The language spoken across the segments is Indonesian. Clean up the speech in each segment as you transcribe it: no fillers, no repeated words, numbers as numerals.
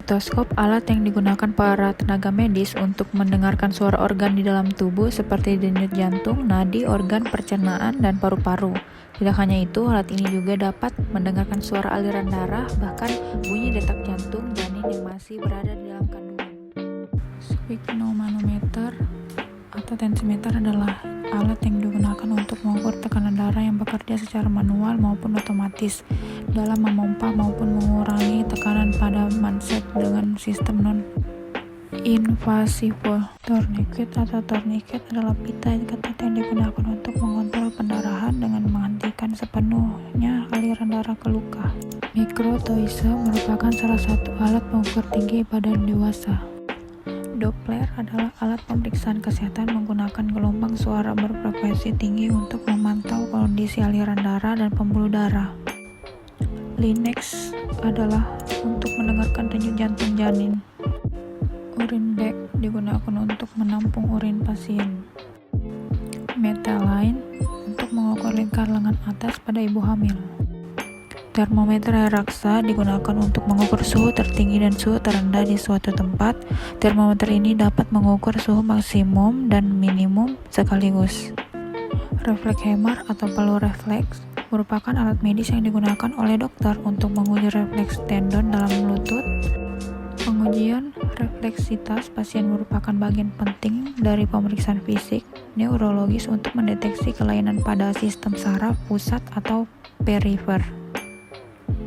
Stetoskop, alat yang digunakan para tenaga medis untuk mendengarkan suara organ di dalam tubuh seperti denyut jantung, nadi, organ pencernaan, dan paru-paru. Tidak hanya itu, alat ini juga dapat mendengarkan suara aliran darah, bahkan bunyi detak jantung janin yang masih berada di dalam kandungan. Sphygmomanometer atau tensimeter adalah alat yang digunakan untuk mengukur tekanan darah yang bekerja secara manual maupun otomatis dalam memompa maupun mengurangi tekanan pada manset dengan sistem non-invasif. Tourniquet atau tourniquet adalah pita ketat yang digunakan untuk mengontrol pendarahan dengan menghentikan sepenuhnya aliran darah ke luka. Mikrotoise merupakan salah satu alat pengukur tinggi badan dewasa. Doppler adalah alat pemeriksaan kesehatan menggunakan gelombang suara berfrekuensi tinggi untuk memantau kondisi aliran darah dan pembuluh darah. Linacs adalah untuk mendengarkan denyut jantung janin. Urine bag digunakan untuk menampung urin pasien. Metaline untuk mengukur lingkar lengan atas pada ibu hamil. Termometer air raksa digunakan untuk mengukur suhu tertinggi dan suhu terendah di suatu tempat. Termometer ini dapat mengukur suhu maksimum dan minimum sekaligus. Refleks hammer atau palu refleks merupakan alat medis yang digunakan oleh dokter untuk menguji refleks tendon dalam lutut. Pengujian refleksitas pasien merupakan bagian penting dari pemeriksaan fisik neurologis untuk mendeteksi kelainan pada sistem saraf pusat atau perifer.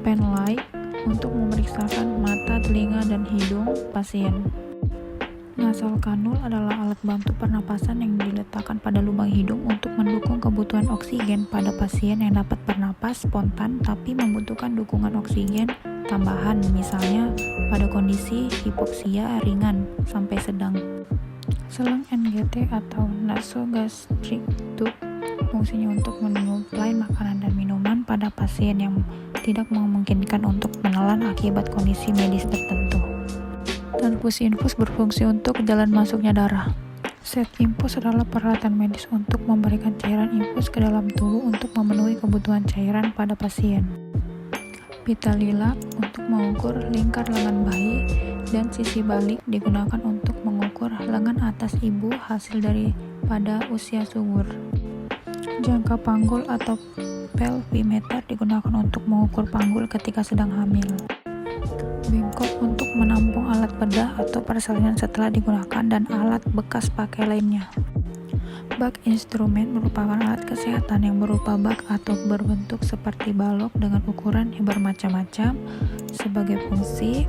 Penlight untuk memeriksakan mata, telinga, dan hidung pasien. Nasal kanul adalah alat bantu pernapasan yang diletakkan pada lubang hidung untuk mendukung kebutuhan oksigen pada pasien yang dapat bernapas spontan tapi membutuhkan dukungan oksigen tambahan, misalnya pada kondisi hipoksia ringan sampai sedang. Selang NGT atau nasogastric tube fungsinya untuk menyuplai makanan dan minuman pada pasien yang tidak memungkinkan untuk menelan akibat kondisi medis tertentu. Transfusi infus berfungsi untuk jalan masuknya darah. Set infus adalah peralatan medis untuk memberikan cairan infus ke dalam tubuh untuk memenuhi kebutuhan cairan pada pasien. Pita lilat untuk mengukur lingkar lengan bayi dan sisi balik digunakan untuk mengukur lengan atas ibu hasil daripada usia subur. Jangka panggul atau pelvimeter digunakan untuk mengukur panggul ketika sedang hamil. Bengkok untuk menampung alat bedah atau persalinan setelah digunakan dan alat bekas pakai lainnya. Bak instrumen merupakan alat kesehatan yang berupa bak atau berbentuk seperti balok dengan ukuran yang bermacam-macam sebagai fungsi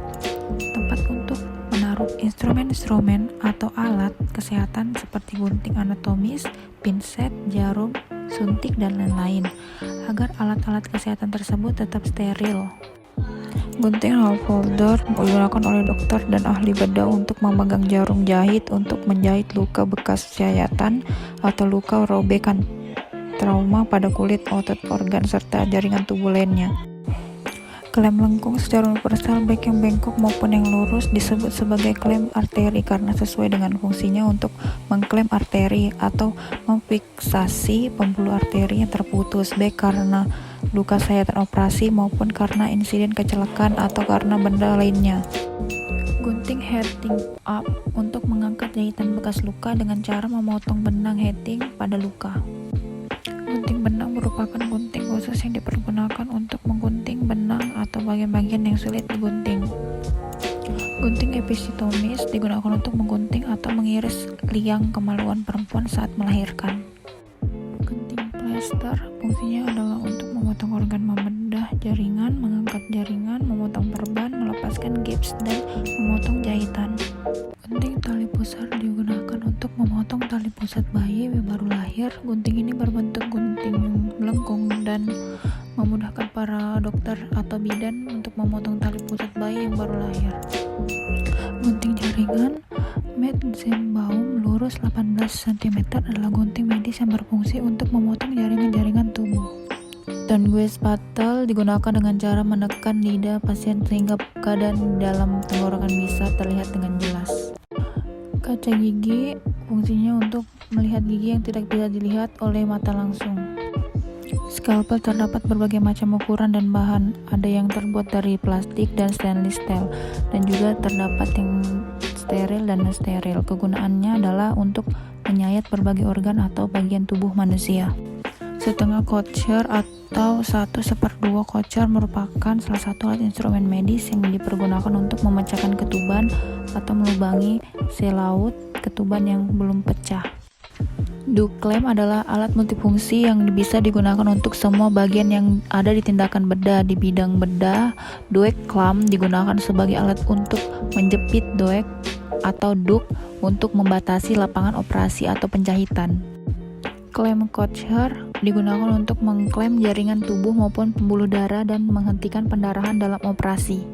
tempat untuk menaruh instrumen-instrumen atau alat kesehatan seperti gunting anatomis, pinset, jarum, suntik, dan lain-lain agar alat-alat kesehatan tersebut tetap steril. Gunting Halfholder digunakan oleh dokter dan ahli bedah untuk memegang jarum jahit untuk menjahit luka bekas sayatan atau luka robekan trauma pada kulit, otot, organ, serta jaringan tubuh lainnya. Klem lengkung secara universal baik yang bengkok maupun yang lurus disebut sebagai klem arteri karena sesuai dengan fungsinya untuk mengklem arteri atau memfiksasi pembuluh arteri yang terputus baik karena luka sayatan operasi maupun karena insiden kecelakaan atau karena benda lainnya. Gunting heating up untuk mengangkat jahitan bekas luka dengan cara memotong benang heating pada luka. Gunting benang merupakan gunting khusus yang dipergunakan untuk menggunting benang atau bagian-bagian yang sulit digunting. Gunting episiotomis digunakan untuk menggunting atau mengiris liang kemaluan perempuan saat melahirkan. Gunting plester fungsinya adalah untuk memotong organ, membedah jaringan, mengangkat jaringan, memotong perban, melepaskan gips, dan memotong jahitan. Gunting tali pusar digunakan untuk memotong tali pusat bayi baru lahir. Gunting ini berbentuk gunting melengkung dan memudahkan para dokter atau bidan untuk memotong tali pusat bayi yang baru lahir. Gunting jaringan Metzenbaum lurus 18 cm adalah gunting medis yang berfungsi untuk memotong jaringan-jaringan tubuh. Tongue spatel digunakan dengan cara menekan lidah pasien sehingga keadaan dalam tenggorokan bisa terlihat dengan jelas. Kaca gigi fungsinya untuk melihat gigi yang tidak bisa dilihat oleh mata langsung. Scalpel terdapat berbagai macam ukuran dan bahan, ada yang terbuat dari plastik dan stainless steel, dan juga terdapat yang steril dan non-steril. Kegunaannya adalah untuk menyayat berbagai organ atau bagian tubuh manusia. Setengah kosher atau 1/2 kosher merupakan salah satu alat instrumen medis yang dipergunakan untuk memecahkan ketuban atau melubangi sel laut ketuban yang belum pecah. Duct clamp adalah alat multifungsi yang bisa digunakan untuk semua bagian yang ada di tindakan bedah. Di bidang bedah, duct clamp digunakan sebagai alat untuk menjepit duct atau duct untuk membatasi lapangan operasi atau penjahitan. Clamp kosher digunakan untuk mengklem jaringan tubuh maupun pembuluh darah dan menghentikan pendarahan dalam operasi.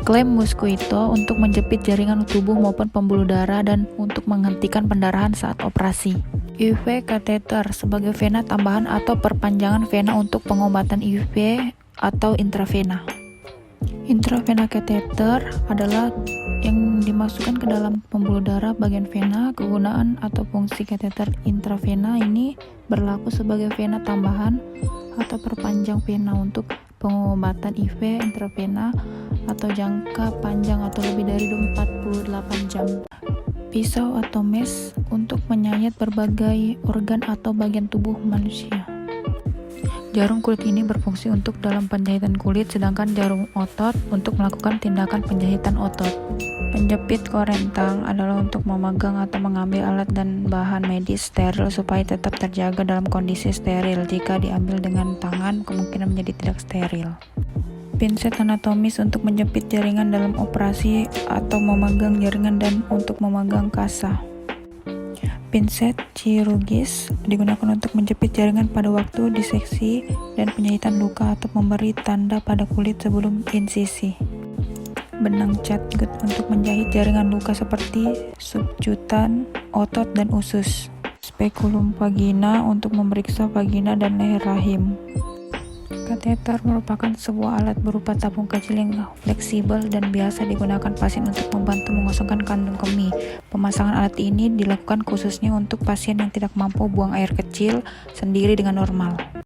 Clamp mosquito untuk menjepit jaringan tubuh maupun pembuluh darah dan untuk menghentikan pendarahan saat operasi. IV catheter sebagai vena tambahan atau perpanjangan vena untuk pengobatan IV atau intravena. Intravena catheter adalah yang dimasukkan ke dalam pembuluh darah bagian vena. Kegunaan atau fungsi kateter intravena ini berlaku sebagai vena tambahan atau perpanjang vena untuk pengobatan IV intravena atau jangka panjang atau lebih dari 48 jam. Pisau atau mesh untuk menyayat berbagai organ atau bagian tubuh manusia. Jarum kulit ini berfungsi untuk dalam penjahitan kulit, sedangkan jarum otot untuk melakukan tindakan penjahitan otot. Penjepit korentang adalah untuk memegang atau mengambil alat dan bahan medis steril supaya tetap terjaga dalam kondisi steril. Jika diambil dengan tangan, kemungkinan menjadi tidak steril. Pinset anatomis untuk menjepit jaringan dalam operasi atau memegang jaringan dan untuk memegang kasa. Pinset chirurgis digunakan untuk menjepit jaringan pada waktu diseksi dan penjahitan luka atau memberi tanda pada kulit sebelum insisi. Benang catgut untuk menjahit jaringan luka seperti subjutan, otot, dan usus. Speculum vagina untuk memeriksa vagina dan leher rahim. Kateter merupakan sebuah alat berupa tabung kecil yang fleksibel dan biasa digunakan pasien untuk membantu mengosongkan kandung kemih. Pemasangan alat ini dilakukan khususnya untuk pasien yang tidak mampu buang air kecil sendiri dengan normal.